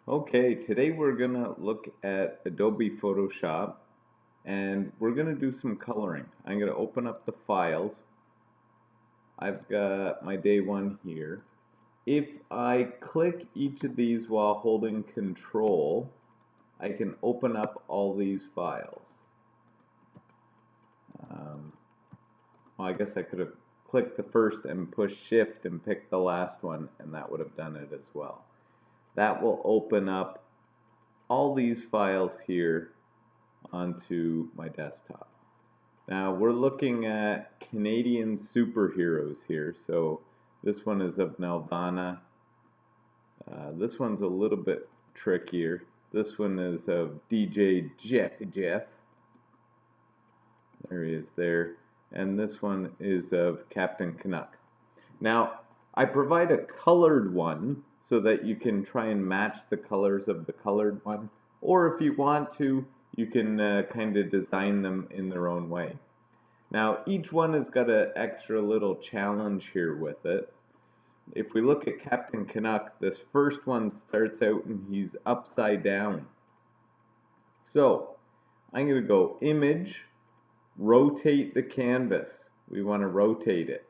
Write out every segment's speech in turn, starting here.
Okay, today we're gonna look at Adobe Photoshop and we're gonna do some coloring. I'm gonna open up the files. I've got my day one here. If I click each of these while holding Control, I can open up all these files. Well, I guess I could have clicked the first and pushed Shift and picked the last one, and that would have done it as well. That will open up all these files here onto my desktop. Now we're looking at Canadian superheroes here. So this one is of Nelvana. This one's a little bit trickier. This one is of DJ Jeff. There he is there. And this one is of Captain Canuck. Now I provide a colored one so that you can try and match the colors of the colored one. Or if you want to, you can kind of design them in their own way. Now each one has got an extra little challenge here with it. If we look at Captain Canuck, this first one starts out and he's upside down. So I'm going to go Image, Rotate the Canvas. We want to rotate it.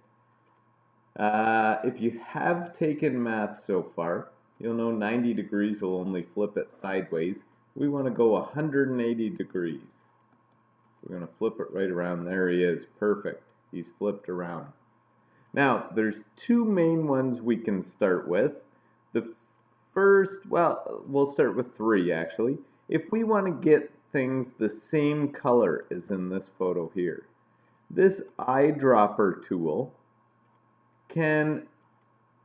If you have taken math so far, you'll know 90 degrees will only flip it sideways. We want to go 180 degrees. We're going to flip it right around. There he is. Perfect. He's flipped around. Now, there's two main ones we can start with. The first, well, we'll start with three actually. If we want to get things the same color as in this photo here, this eyedropper tool can,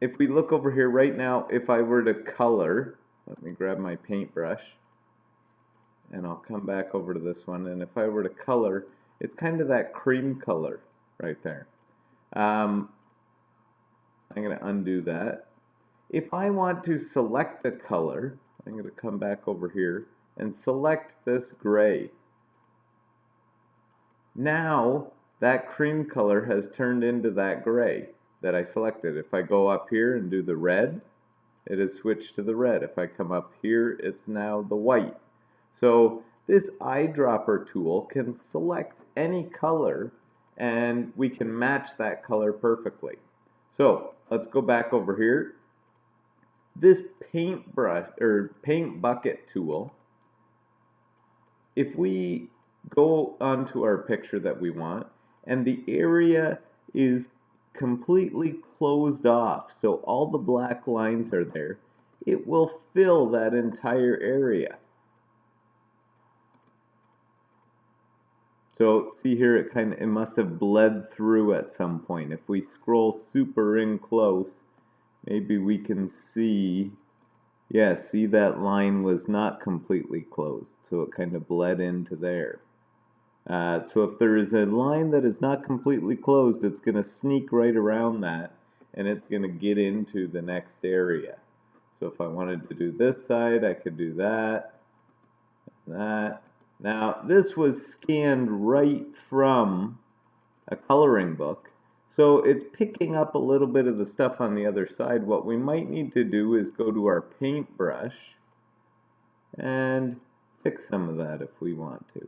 if we look over here right now, if I were to color, let me grab my paintbrush, and I'll come back over to this one, and if I were to color, it's kind of that cream color right there. I'm going to undo that. If I want to select a color, I'm going to come back over here and select this gray. Now that cream color has turned into that gray that I selected. If I go up here and do the red, it has switched to the red. If I come up here, it's now the white. So this eyedropper tool can select any color and we can match that color perfectly. So let's go back over here. This paintbrush or paint bucket tool, if we go onto our picture that we want and the area is completely closed off, so all the black lines are there, it will fill that entire area. So see here, it must have bled through at some point. If we scroll super in close, maybe we can see, yeah, see that line was not completely closed, so it kind of bled into there. So if there is a line that is not completely closed, it's going to sneak right around that, and it's going to get into the next area. So if I wanted to do this side, I could do that, that. Now, this was scanned right from a coloring book, so it's picking up a little bit of the stuff on the other side. What we might need to do is go to our paintbrush and fix some of that if we want to.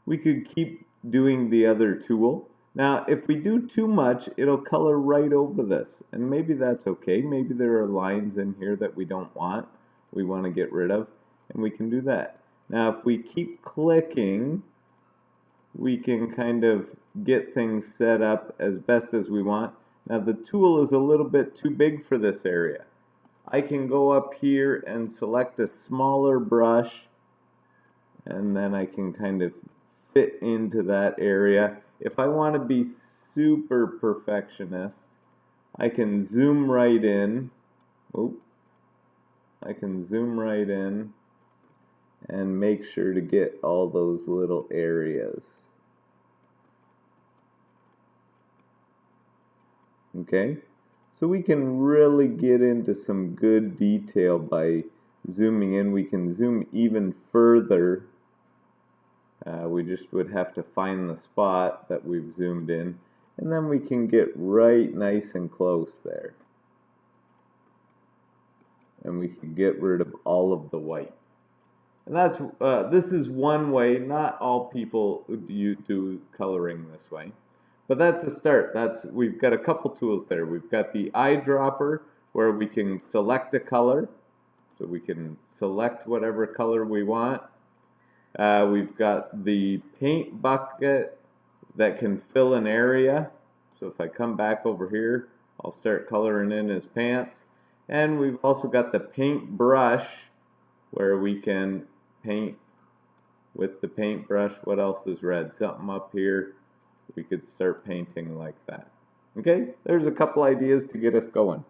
We could keep doing the other tool. Now, if we do too much, it'll color right over this, and maybe that's okay. Maybe there are lines in here that we don't want, we want to get rid of, and we can do that. Now, if we keep clicking, we can kind of get things set up as best as we want. Now, the tool is a little bit too big for this area. I can go up here and select a smaller brush, and then I can kind of fit into that area. If I want to be super perfectionist, I can zoom right in. I can zoom right in and make sure to get all those little areas. Okay, so we can really get into some good detail by zooming in. We can zoom even further. We just would have to find the spot that we've zoomed in, and then we can get right nice and close there. and we can get rid of all of the white. And that's this is one way. Not all people do coloring this way, but that's a start. We've got a couple tools there. We've got the eyedropper where we can select a color, so we can select whatever color we want. We've got the paint bucket that can fill an area. So if I come back over here, I'll start coloring in his pants. And we've also got the paint brush where we can paint with the paintbrush. What else is red? Something up here. We could start painting like that. Okay, there's a couple ideas to get us going.